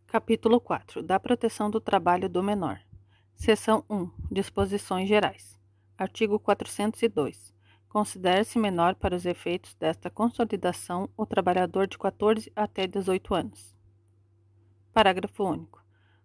Capítulo 4 da proteção do trabalho do menor. Seção 1. Disposições gerais. Artigo 402. Considera-se menor para os efeitos desta consolidação o trabalhador de 14 até 18 anos. Parágrafo único.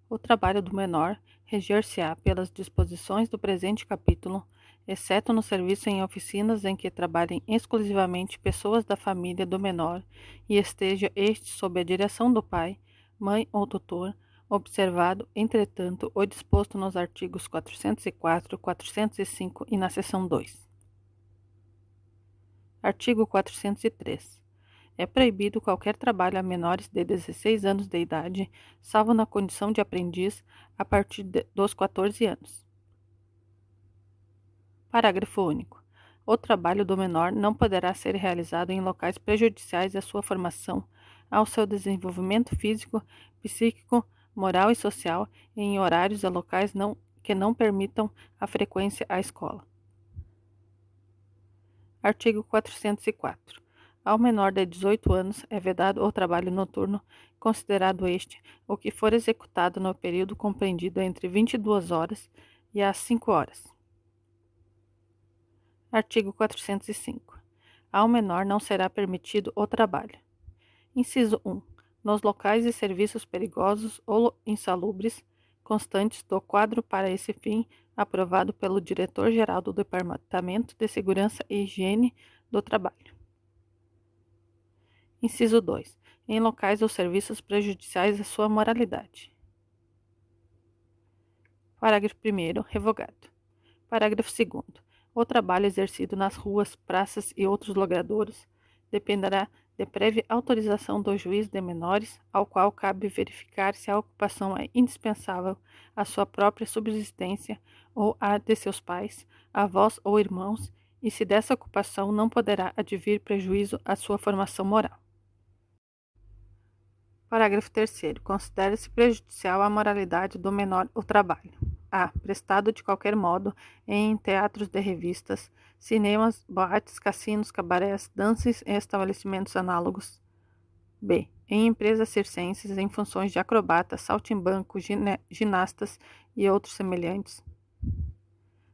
O trabalho do menor reger-se-á pelas disposições do presente capítulo, exceto no serviço em oficinas em que trabalhem exclusivamente pessoas da família do menor e esteja este sob a direção do pai, mãe ou tutor, observado, entretanto, o disposto nos artigos 404, 405 e na seção 2. Artigo 403. É proibido qualquer trabalho a menores de 16 anos de idade, salvo na condição de aprendiz, a partir dos 14 anos. Parágrafo único. O trabalho do menor não poderá ser realizado em locais prejudiciais à sua formação, ao seu desenvolvimento físico, psíquico, moral e social, e em horários e locais que não permitam a frequência à escola. Artigo 404. Ao menor de 18 anos é vedado o trabalho noturno, considerado este o que for executado no período compreendido entre 22 horas e as 5 horas. Artigo 405. Ao menor não será permitido o trabalho. Inciso 1. Nos locais e serviços perigosos ou insalubres, constantes do quadro para esse fim, aprovado pelo Diretor-Geral do Departamento de Segurança e Higiene do Trabalho. Inciso 2. Em locais ou serviços prejudiciais à sua moralidade. Parágrafo 1º. Revogado. Parágrafo 2º. O trabalho exercido nas ruas, praças e outros logradouros dependerá de prévia autorização do juiz de menores, ao qual cabe verificar se a ocupação é indispensável à sua própria subsistência ou à de seus pais, avós ou irmãos, e se dessa ocupação não poderá advir prejuízo à sua formação moral. Parágrafo 3º. Considera-se prejudicial à moralidade do menor o trabalho: a. Prestado de qualquer modo em teatros de revistas, cinemas, boates, cassinos, cabarés, danças e estabelecimentos análogos. B. Em empresas circenses em funções de acrobatas, saltimbancos, ginastas e outros semelhantes.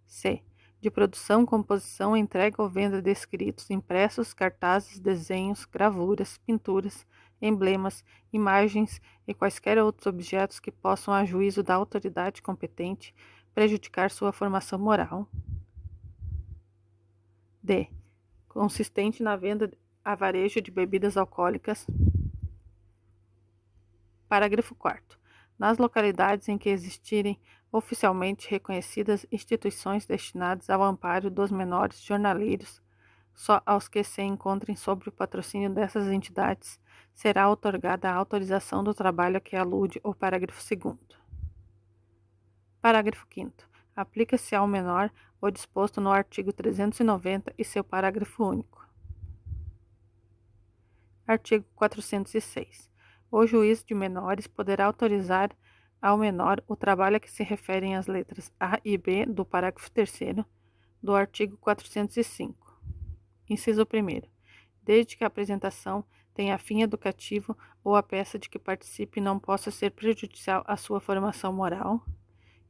C. De produção, composição, entrega ou venda de escritos, impressos, cartazes, desenhos, gravuras, pinturas, emblemas, imagens e quaisquer outros objetos que possam, a juízo da autoridade competente, prejudicar sua formação moral. D. Consistente na venda a varejo de bebidas alcoólicas. Parágrafo 4º. Nas localidades em que existirem oficialmente reconhecidas instituições destinadas ao amparo dos menores jornaleiros, só aos que se encontrem sob o patrocínio dessas entidades será outorgada a autorização do trabalho a que alude o parágrafo 2º. Parágrafo 5º. Aplica-se ao menor o disposto no artigo 390 e seu parágrafo único. Artigo 406. O juiz de menores poderá autorizar ao menor o trabalho a que se referem as letras A e B do parágrafo 3º do artigo 405. Inciso 1º. Desde que a apresentação tenha fim educativo ou a peça de que participe não possa ser prejudicial à sua formação moral.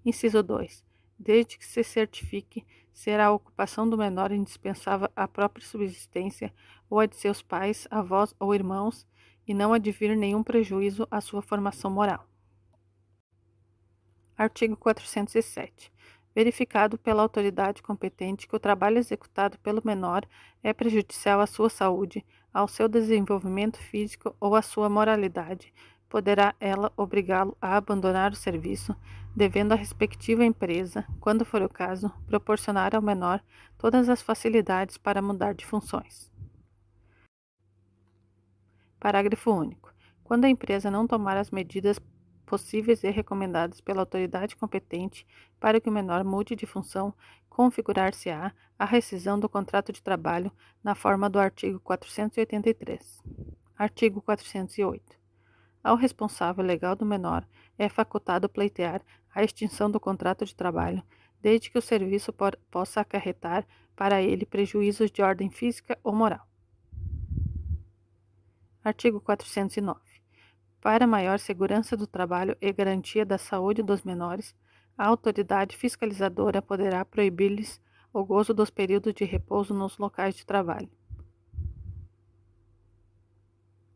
Inciso 2. Desde que se certifique ser a ocupação do menor indispensável à própria subsistência ou à de seus pais, avós ou irmãos, e não advir nenhum prejuízo à sua formação moral. Artigo 407. Verificado pela autoridade competente que o trabalho executado pelo menor é prejudicial à sua saúde, ao seu desenvolvimento físico ou à sua moralidade, poderá ela obrigá-lo a abandonar o serviço, devendo a respectiva empresa, quando for o caso, proporcionar ao menor todas as facilidades para mudar de funções. Parágrafo único. Quando a empresa não tomar as medidas possíveis e recomendadas pela autoridade competente para que o menor mude de função, configurar-se-á a rescisão do contrato de trabalho na forma do artigo 483. Artigo 408. Ao responsável legal do menor é facultado pleitear a extinção do contrato de trabalho, desde que o serviço possa acarretar para ele prejuízos de ordem física ou moral. Artigo 409. Para maior segurança do trabalho e garantia da saúde dos menores, a autoridade fiscalizadora poderá proibir-lhes o gozo dos períodos de repouso nos locais de trabalho.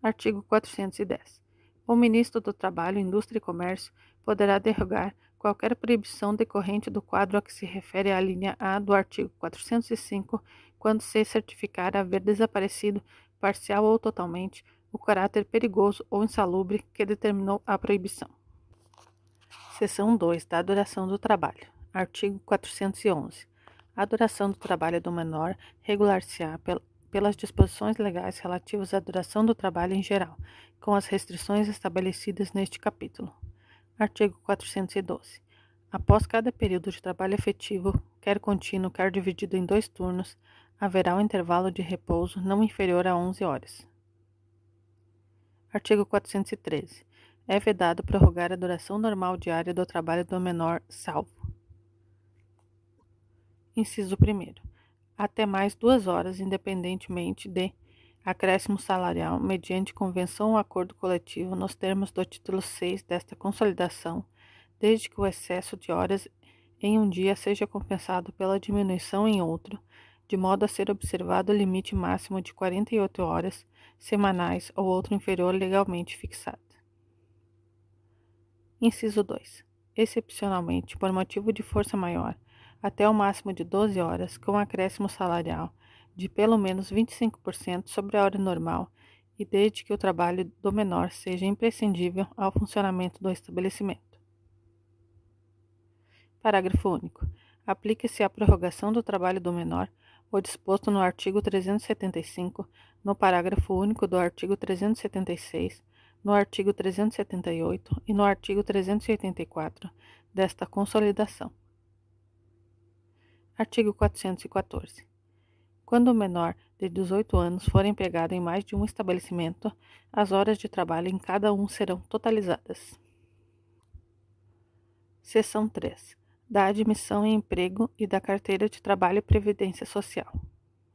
Artigo 410. O Ministro do Trabalho, Indústria e Comércio poderá derrogar qualquer proibição decorrente do quadro a que se refere a linha A do artigo 405, quando se certificar haver desaparecido, parcial ou totalmente, o caráter perigoso ou insalubre que determinou a proibição. Seção 2. Da duração do trabalho. Artigo 411. A duração do trabalho do menor regular-se-á pelas disposições legais relativas à duração do trabalho em geral, com as restrições estabelecidas neste capítulo. Artigo 412. Após cada período de trabalho efetivo, quer contínuo, quer dividido em 2 turnos, haverá um intervalo de repouso não inferior a 11 horas. Artigo 413. É vedado prorrogar a duração normal diária do trabalho do menor, salvo: Inciso 1º. Até mais 2 horas, independentemente de acréscimo salarial, mediante convenção ou acordo coletivo, nos termos do título 6 desta consolidação, desde que o excesso de horas em um dia seja compensado pela diminuição em outro, de modo a ser observado o limite máximo de 48 horas semanais ou outro inferior legalmente fixado. Inciso 2. Excepcionalmente, por motivo de força maior, até o máximo de 12 horas, com acréscimo salarial de pelo menos 25% sobre a hora normal e desde que o trabalho do menor seja imprescindível ao funcionamento do estabelecimento. Parágrafo único. Aplica-se à prorrogação do trabalho do menor o disposto no artigo 375, no parágrafo único do artigo 376, no artigo 378 e no artigo 384 desta consolidação. Artigo 414. Quando o menor de 18 anos for empregado em mais de um estabelecimento, as horas de trabalho em cada um serão totalizadas. Seção 3. Da admissão em emprego e da carteira de trabalho e previdência social.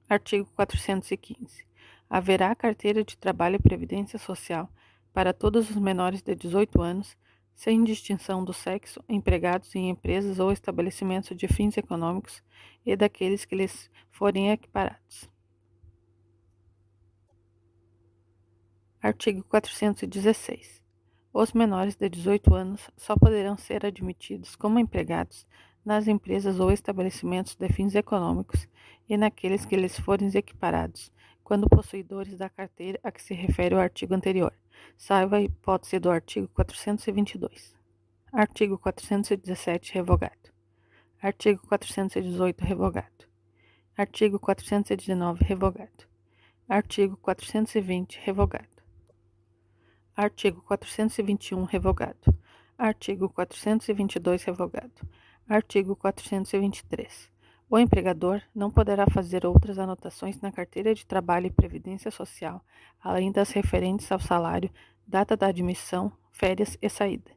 Artigo 415. Haverá carteira de trabalho e previdência social para todos os menores de 18 anos, sem distinção do sexo, empregados em empresas ou estabelecimentos de fins econômicos e daqueles que lhes forem equiparados. Artigo 416. Os menores de 18 anos só poderão ser admitidos como empregados nas empresas ou estabelecimentos de fins econômicos e naqueles que lhes forem equiparados, quando possuidores da carteira a que se refere o artigo anterior, salvo a hipótese do artigo 422. Artigo 417, revogado. Artigo 418, revogado. Artigo 419, revogado. Artigo 420, revogado. Artigo 421, revogado. Artigo 422, revogado. Artigo 423. O empregador não poderá fazer outras anotações na carteira de trabalho e previdência social, além das referentes ao salário, data da admissão, férias e saída.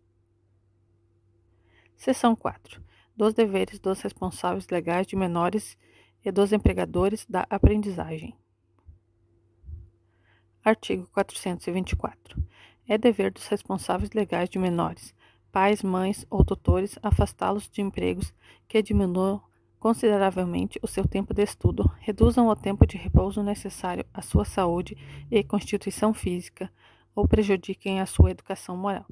Seção 4. Dos deveres dos responsáveis legais de menores e dos empregadores da aprendizagem. Artigo 424. É dever dos responsáveis legais de menores, pais, mães ou tutores, afastá-los de empregos que diminuam consideravelmente o seu tempo de estudo, reduzam o tempo de repouso necessário à sua saúde e constituição física ou prejudiquem a sua educação moral.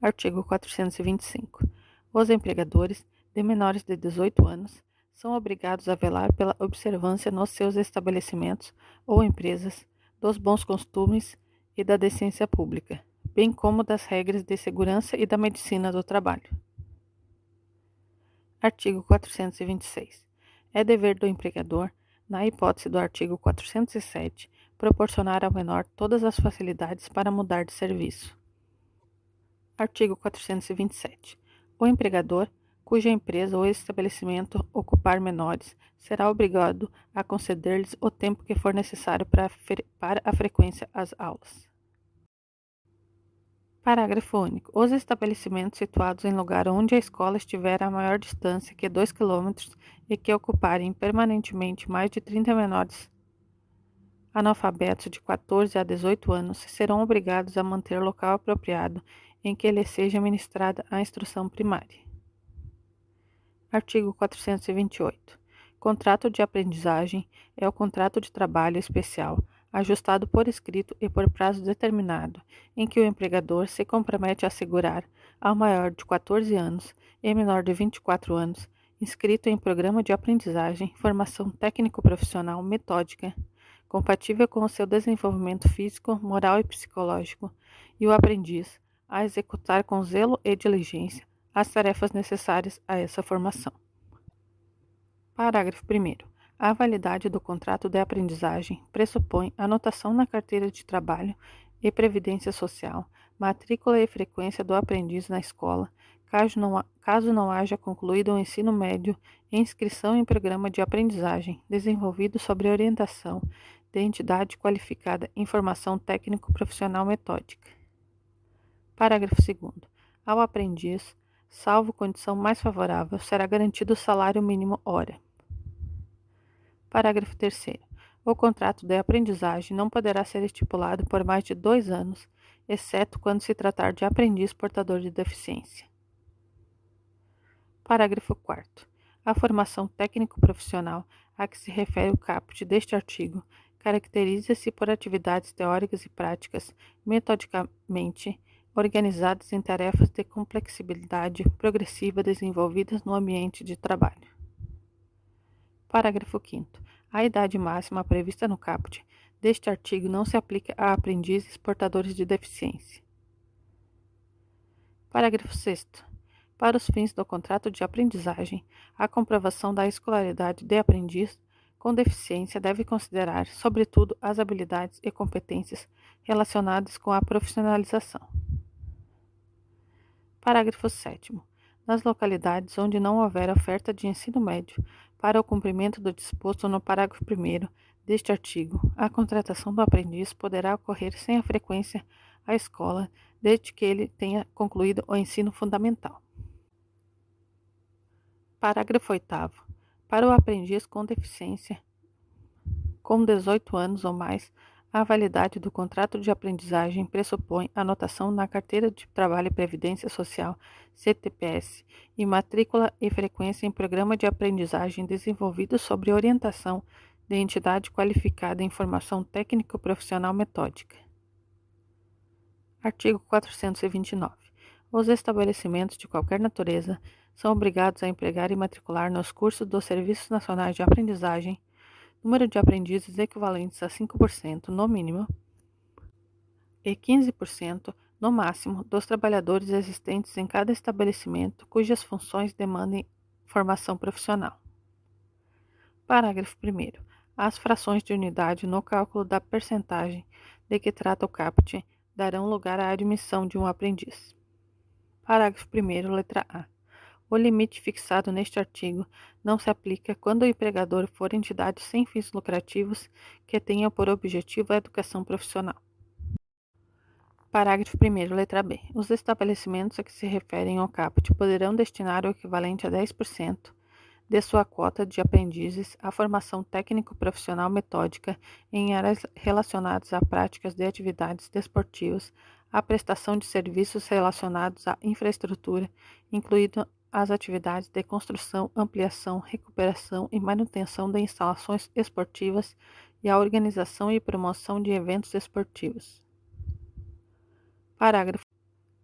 Artigo 425. Os empregadores de menores de 18 anos são obrigados a velar pela observância nos seus estabelecimentos ou empresas dos bons costumes e da decência pública, bem como das regras de segurança e da medicina do trabalho. Artigo 426. É dever do empregador, na hipótese do artigo 407, proporcionar ao menor todas as facilidades para mudar de serviço. Artigo 427. O empregador, cuja empresa ou estabelecimento ocupar menores, será obrigado a conceder-lhes o tempo que for necessário para a frequência às aulas. Parágrafo único. Os estabelecimentos situados em lugar onde a escola estiver a maior distância que 2 km e que ocuparem permanentemente mais de 30 menores Analfabetos de 14 a 18 anos serão obrigados a manter local apropriado em que lhes seja ministrada a instrução primária. Artigo 428. Contrato de aprendizagem é o contrato de trabalho especial, ajustado por escrito e por prazo determinado, em que o empregador se compromete a assegurar ao maior de 14 anos e menor de 24 anos, inscrito em programa de aprendizagem, formação técnico-profissional metódica, compatível com o seu desenvolvimento físico, moral e psicológico, e o aprendiz a executar com zelo e diligência as tarefas necessárias a essa formação. Parágrafo 1º. A validade do contrato de aprendizagem pressupõe anotação na carteira de trabalho e previdência social, matrícula e frequência do aprendiz na escola, caso não haja concluído o ensino médio, e inscrição em programa de aprendizagem desenvolvido sob orientação de entidade qualificada em formação técnico-profissional metódica. Parágrafo 2º. Ao aprendiz, salvo condição mais favorável, será garantido o salário mínimo hora. Parágrafo 3º. O contrato de aprendizagem não poderá ser estipulado por mais de 2 anos, exceto quando se tratar de aprendiz portador de deficiência. Parágrafo 4º. A formação técnico-profissional a que se refere o caput deste artigo caracteriza-se por atividades teóricas e práticas metodicamente organizadas em tarefas de complexibilidade progressiva desenvolvidas no ambiente de trabalho. Parágrafo 5º. A idade máxima prevista no caput deste artigo não se aplica a aprendizes portadores de deficiência. Parágrafo 6º. Para os fins do contrato de aprendizagem, a comprovação da escolaridade de aprendiz com deficiência deve considerar, sobretudo, as habilidades e competências relacionadas com a profissionalização. Parágrafo 7º. Nas localidades onde não houver oferta de ensino médio para o cumprimento do disposto no parágrafo 1º deste artigo, a contratação do aprendiz poderá ocorrer sem a frequência à escola, desde que ele tenha concluído o ensino fundamental. Parágrafo 8º. Para o aprendiz com deficiência, com 18 anos ou mais, a validade do contrato de aprendizagem pressupõe anotação na Carteira de Trabalho e Previdência Social, CTPS, e matrícula e frequência em programa de aprendizagem desenvolvido sob orientação de entidade qualificada em formação técnico-profissional metódica. Artigo 429. Os estabelecimentos de qualquer natureza são obrigados a empregar e matricular nos cursos dos Serviços Nacionais de Aprendizagem número de aprendizes equivalentes a 5% no mínimo e 15% no máximo dos trabalhadores existentes em cada estabelecimento cujas funções demandem formação profissional. Parágrafo 1º. As frações de unidade no cálculo da percentagem de que trata o caput darão lugar à admissão de um aprendiz. Parágrafo 1º, letra A. O limite fixado neste artigo não se aplica quando o empregador for entidade sem fins lucrativos que tenha por objetivo a educação profissional. Parágrafo 1º, letra B. Os estabelecimentos a que se referem ao caput poderão destinar o equivalente a 10% de sua quota de aprendizes à formação técnico-profissional metódica em áreas relacionadas a práticas de atividades desportivas, à prestação de serviços relacionados à infraestrutura, incluindo as atividades de construção, ampliação, recuperação e manutenção de instalações esportivas e a organização e promoção de eventos esportivos. Parágrafo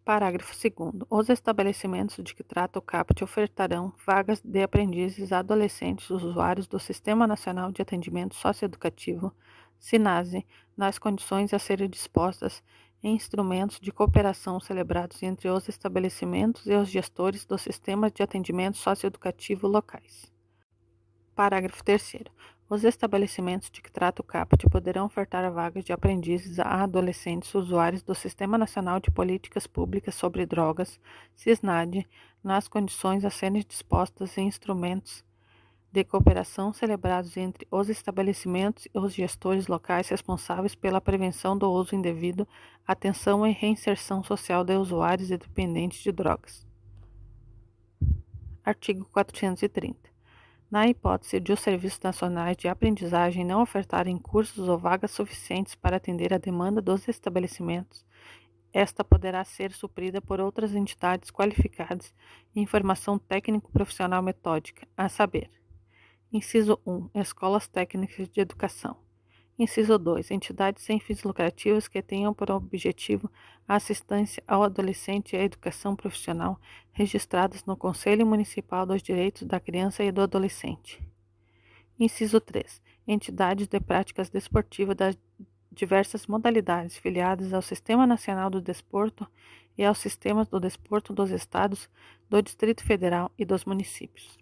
2º. Os estabelecimentos de que trata o caput ofertarão vagas de aprendizes a adolescentes usuários do Sistema Nacional de Atendimento Socioeducativo, SINASE, nas condições a serem dispostas em instrumentos de cooperação celebrados entre os estabelecimentos e os gestores dos sistemas de atendimento socioeducativo locais. Parágrafo 3º. Os estabelecimentos de que trata o caput poderão ofertar vagas de aprendizes a adolescentes usuários do Sistema Nacional de Políticas Públicas sobre Drogas, SISNAD, nas condições a serem dispostas em instrumentos de cooperação celebrados entre os estabelecimentos e os gestores locais responsáveis pela prevenção do uso indevido, atenção e reinserção social de usuários e dependentes de drogas. Artigo 430. Na hipótese de os serviços nacionais de aprendizagem não ofertarem cursos ou vagas suficientes para atender a demanda dos estabelecimentos, esta poderá ser suprida por outras entidades qualificadas em formação técnico-profissional metódica, a saber: inciso 1. Escolas técnicas de educação. Inciso 2. Entidades sem fins lucrativos que tenham por objetivo a assistência ao adolescente e à educação profissional registradas no Conselho Municipal dos Direitos da Criança e do Adolescente. Inciso 3. Entidades de práticas desportivas das diversas modalidades filiadas ao Sistema Nacional do Desporto e aos sistemas do desporto dos Estados, do Distrito Federal e dos municípios.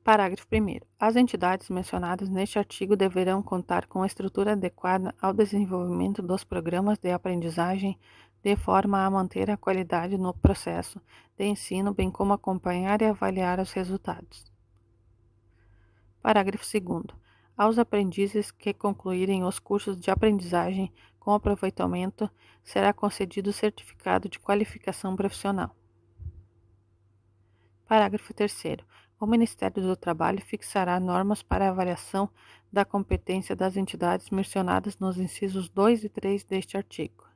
Parágrafo 1º. As entidades mencionadas neste artigo deverão contar com estrutura adequada ao desenvolvimento dos programas de aprendizagem, de forma a manter a qualidade no processo de ensino, bem como acompanhar e avaliar os resultados. Parágrafo 2º. Aos aprendizes que concluírem os cursos de aprendizagem com aproveitamento, será concedido o certificado de qualificação profissional. Parágrafo 3º. O Ministério do Trabalho fixará normas para a avaliação da competência das entidades mencionadas nos incisos 2 e 3 deste artigo.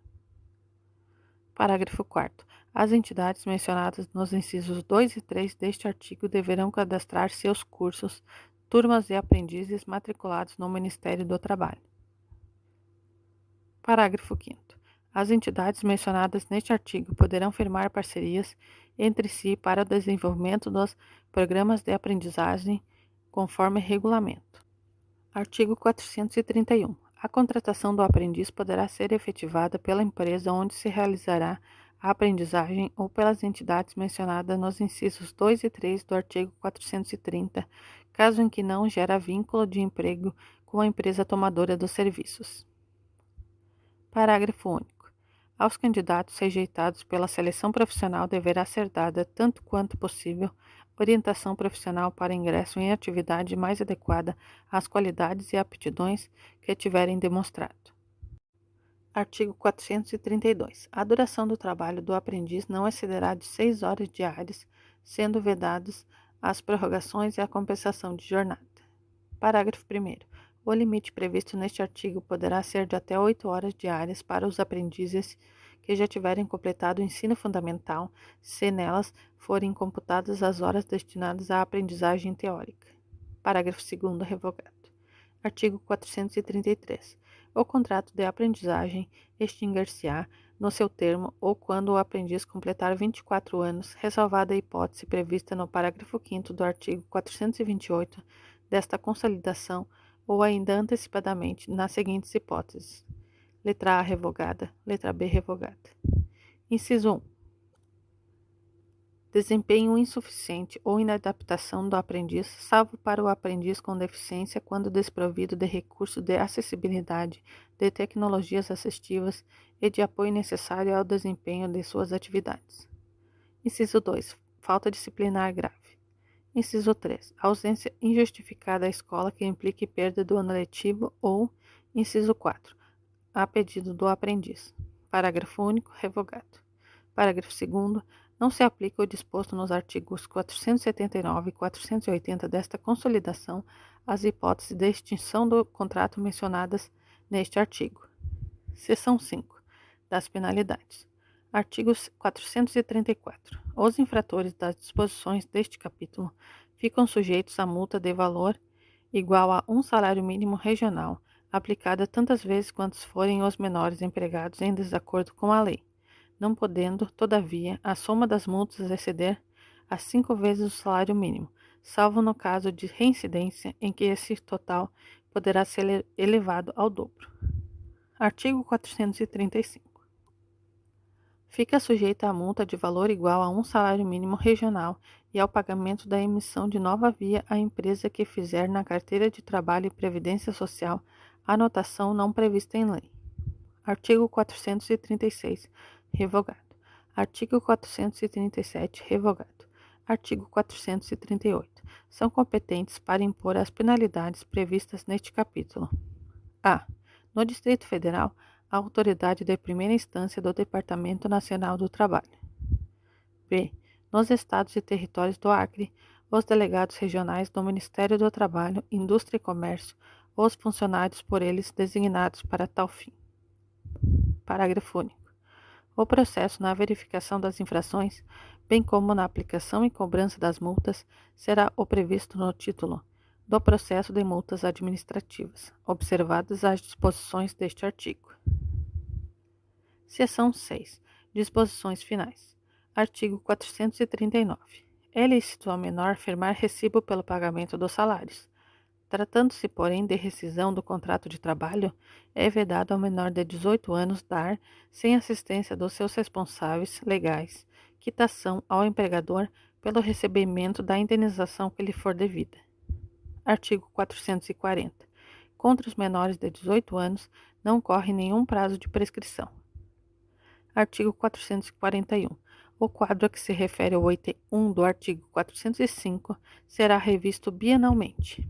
Parágrafo 4º. As entidades mencionadas nos incisos 2 e 3 deste artigo deverão cadastrar seus cursos, turmas e aprendizes matriculados no Ministério do Trabalho. Parágrafo 5º. As entidades mencionadas neste artigo poderão firmar parcerias entre si para o desenvolvimento dos programas de aprendizagem, conforme regulamento. Artigo 431. A contratação do aprendiz poderá ser efetivada pela empresa onde se realizará a aprendizagem ou pelas entidades mencionadas nos incisos 2 e 3 do artigo 430, caso em que não gera vínculo de emprego com a empresa tomadora dos serviços. Parágrafo único. Aos candidatos rejeitados pela seleção profissional deverá ser dada, tanto quanto possível, orientação profissional para ingresso em atividade mais adequada às qualidades e aptidões que tiverem demonstrado. Artigo 432. A duração do trabalho do aprendiz não excederá de 6 horas diárias, sendo vedadas as prorrogações e a compensação de jornada. Parágrafo 1º. O limite previsto neste artigo poderá ser de até 8 horas diárias para os aprendizes que já tiverem completado o ensino fundamental, se nelas forem computadas as horas destinadas à aprendizagem teórica. Parágrafo 2º revogado. Artigo 433. O contrato de aprendizagem extinguir-se-á no seu termo ou quando o aprendiz completar 24 anos, ressalvada a hipótese prevista no parágrafo 5º do artigo 428 desta consolidação ou ainda antecipadamente nas seguintes hipóteses: letra A revogada, letra B revogada. Inciso 1. Desempenho insuficiente ou inadaptação do aprendiz, salvo para o aprendiz com deficiência quando desprovido de recurso de acessibilidade, de tecnologias assistivas e de apoio necessário ao desempenho de suas atividades. Inciso 2. Falta disciplinar grave. Inciso 3. Ausência injustificada à escola que implique perda do ano letivo ou, inciso 4. A pedido do aprendiz. Parágrafo único revogado. Parágrafo 2º. Não se aplica o disposto nos artigos 479 e 480 desta consolidação às hipóteses de extinção do contrato mencionadas neste artigo. Seção 5. Das penalidades. Artigo 434. Os infratores das disposições deste capítulo ficam sujeitos a multa de valor igual a 1 salário mínimo regional, aplicada tantas vezes quantos forem os menores empregados em desacordo com a lei, não podendo, todavia, a soma das multas exceder a 5 vezes o salário mínimo, salvo no caso de reincidência em que esse total poderá ser elevado ao dobro. Artigo 435. Fica sujeita a multa de valor igual a 1 salário mínimo regional e ao pagamento da emissão de nova via à empresa que fizer na carteira de trabalho e previdência social anotação não prevista em lei. Artigo 436. Revogado. Artigo 437. Revogado. Artigo 438. São competentes para impor as penalidades previstas neste capítulo: a. No Distrito Federal, a autoridade de primeira instância do Departamento Nacional do Trabalho. B. Nos estados e territórios do Acre, os delegados regionais do Ministério do Trabalho, Indústria e Comércio, os funcionários por eles designados para tal fim. Parágrafo único. O processo na verificação das infrações, bem como na aplicação e cobrança das multas, será o previsto no título do processo de multas administrativas, observadas as disposições deste artigo. Seção 6. Disposições finais. Artigo 439. É lícito ao menor firmar recibo pelo pagamento dos salários. Tratando-se, porém, de rescisão do contrato de trabalho, é vedado ao menor de 18 anos dar, sem assistência dos seus responsáveis legais, quitação ao empregador pelo recebimento da indenização que lhe for devida. Artigo 440. Contra os menores de 18 anos não corre nenhum prazo de prescrição. Artigo 441. O quadro a que se refere o item 1 do artigo 405 será revisto bienalmente.